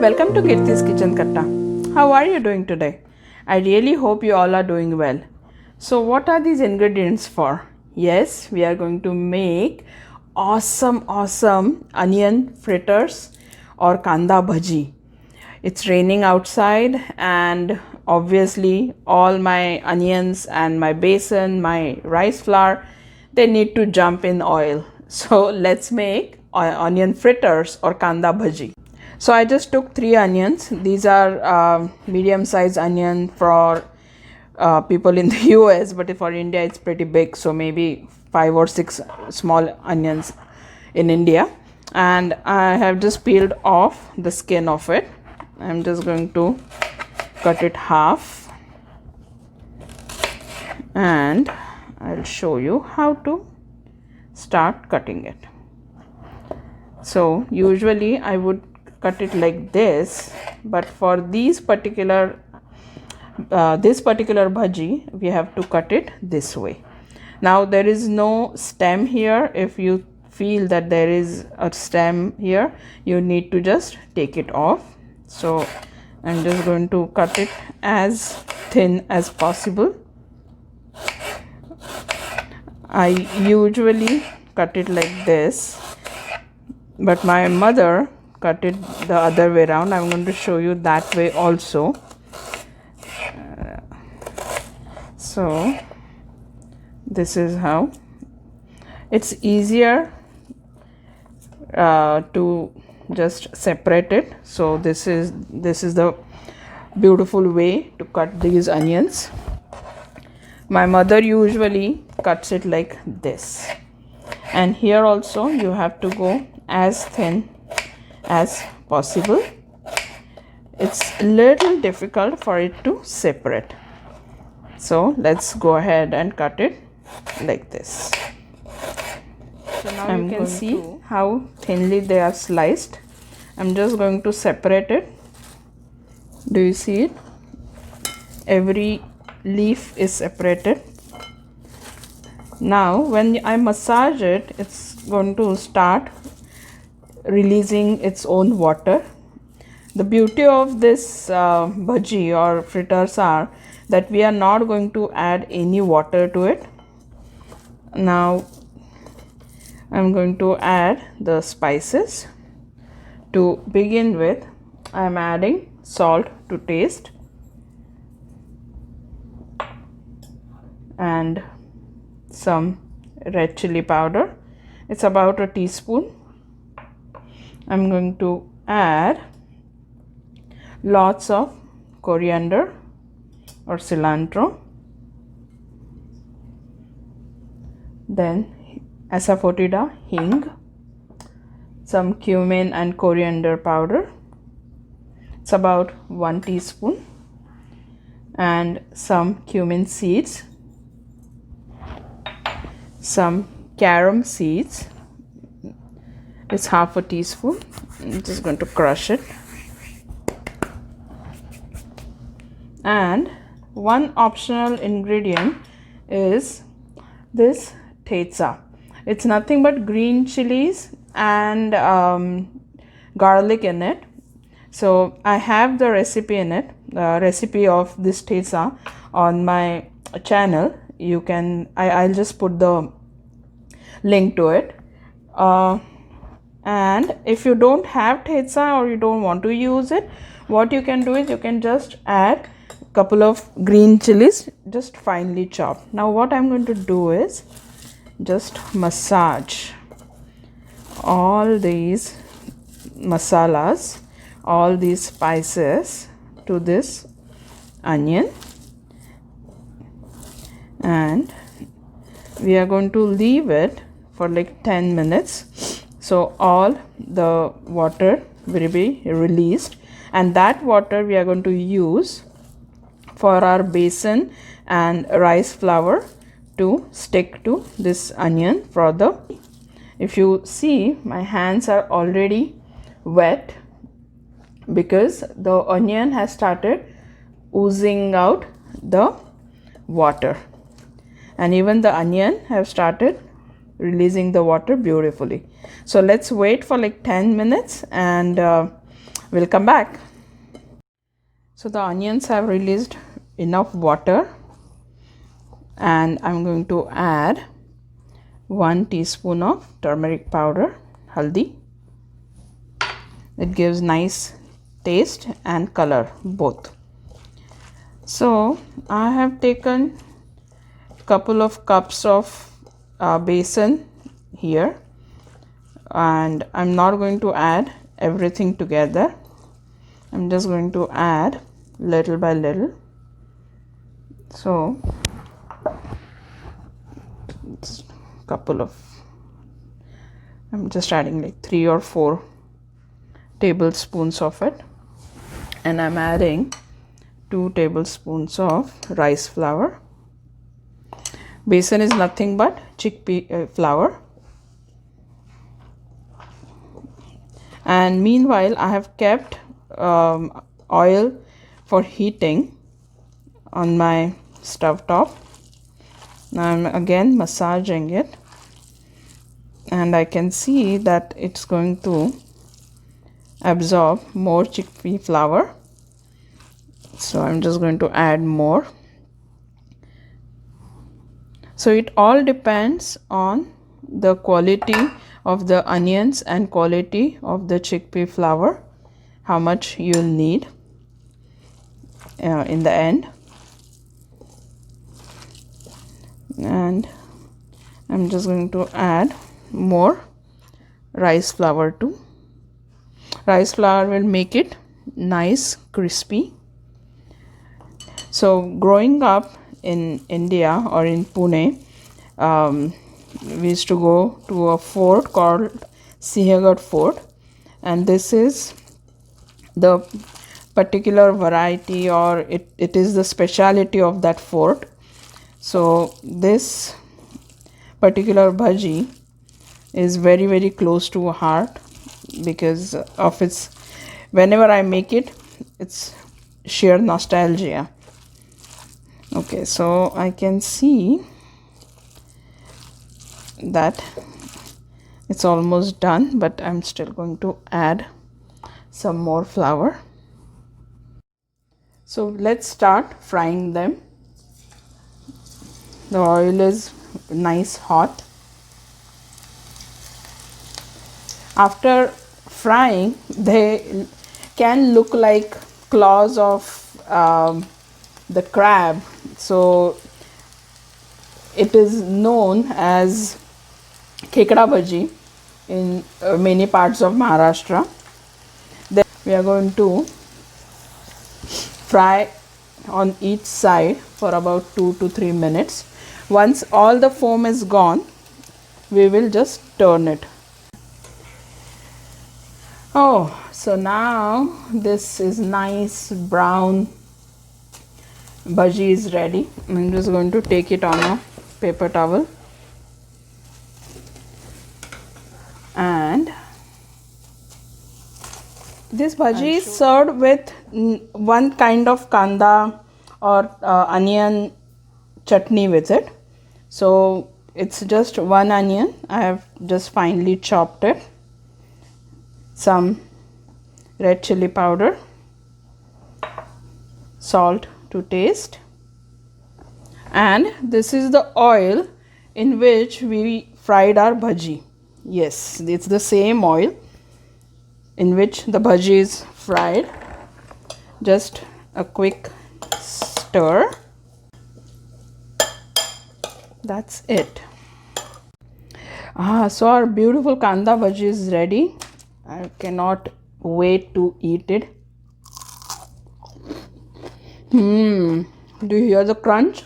Welcome to Kirti's Kitchen Katta. How are you doing today? I really hope you all are doing well. So what are these ingredients for? Yes, we are going to make awesome onion fritters or Kanda Bhaji. It's raining outside and obviously all my onions and my basin, my rice flour, they need to jump in oil. So let's make onion fritters or Kanda Bhaji. So I just took 3 onions. These are medium sized onion for people in the US, but for India it's pretty big, so maybe 5 or 6 small onions in India. And I have just peeled off the skin of it. I'm just going to cut it half and I'll show you how to start cutting it. So usually I would cut it like this, but for this particular bhaji we have to cut it this way. Now there is no stem here. If you feel that there is a stem here, you need to just take it off. So I'm just going to cut it as thin as possible. I usually cut it like this, but my mother cut it the other way around. I'm going to show you that way also. So this is how it's easier to just separate it. So this is the beautiful way to cut these onions. My mother usually cuts it like this, and here also you have to go as thin as possible. It's a little difficult for it to separate, so let's go ahead and cut it like this. So now you can see how thinly they are sliced. I'm just going to separate it. Do you see it? Every leaf is separated. Now when I massage it, it's going to start releasing its own water. The beauty of this bhaji or fritters are that we are not going to add any water to it. Now I'm going to add the spices. To begin with, I'm adding salt to taste and some red chili powder. It's about a teaspoon. I'm going to add lots of coriander or cilantro, then asafoetida, hing, some cumin and coriander powder. It's about 1 teaspoon, and some cumin seeds, some carom seeds. It's half a teaspoon. I'm just going to crush it. And one optional ingredient is this Thecha. It's nothing but green chilies and garlic in it. So I have the recipe in it, recipe of this Thecha on my channel. You can, I'll just put the link to it. And if you don't have Thecha or you don't want to use it, what you can do is you can just add a couple of green chilies, just finely chopped. Now what I'm going to do is just massage all these masalas, all these spices to this onion, and we are going to leave it for like 10 minutes. So all the water will be released, and that water we are going to use for our basin and rice flour to stick to this onion for the. If you see, my hands are already wet because the onion has started oozing out the water, and even the onion have started releasing the water beautifully. So let's wait for like 10 minutes and We'll come back. So the onions have released enough water, and I'm going to add 1 teaspoon of turmeric powder, haldi. It gives nice taste and color both. So I have taken couple of cups of besan here, and I'm not going to add everything together. I'm just going to add little by little. So I'm just adding like 3 or 4 tablespoons of it, and I'm adding 2 tablespoons of rice flour. Besan is nothing but chickpea flour. And meanwhile I have kept oil for heating on my stove top. Now I'm again massaging it, and I can see that it's going to absorb more chickpea flour. So I'm just going to add more. So it all depends on the quality of the onions and quality of the chickpea flour, how much you'll need in the end. And I'm just going to add more rice flour too. Rice flour will make it nice crispy. So growing up in India or in Pune, we used to go to a fort called Sinhagad Fort, and this is the particular variety, or it is the speciality of that fort. So this particular bhaji is very, very close to a heart because of its, whenever I make it, it's sheer nostalgia. Okay, so I can see that it's almost done, but I'm still going to add some more flour. So let's start frying them. The oil is nice hot. After frying, they can look like claws of the crab. So it is known as Kanda Bhaji in many parts of Maharashtra. Then we are going to fry on each side for about 2 to 3 minutes. Once all the foam is gone, we will just turn it. Oh, so now this is nice brown bhaji is ready. I'm just going to take it on a paper towel, and this bhaji is served with one kind of kanda or onion chutney with it. So it's just one onion. I have just finely chopped it, some red chili powder, salt to taste, and this is the oil in which we fried our bhaji. Yes, it's the same oil in which the bhaji is fried. Just a quick stir. That's it. So our beautiful Kanda Bhaji is ready. I cannot wait to eat it. Do you hear the crunch?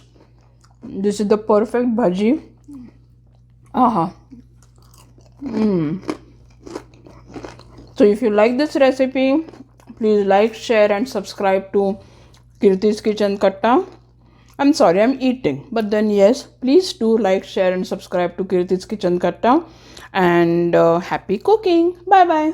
This is the perfect bhaji. So if you like this recipe, please like, share and subscribe to Kirti's Kitchen Katta. I'm sorry, I'm eating, but then yes, please do like, share and subscribe to Kirti's Kitchen Katta, and happy cooking. Bye bye.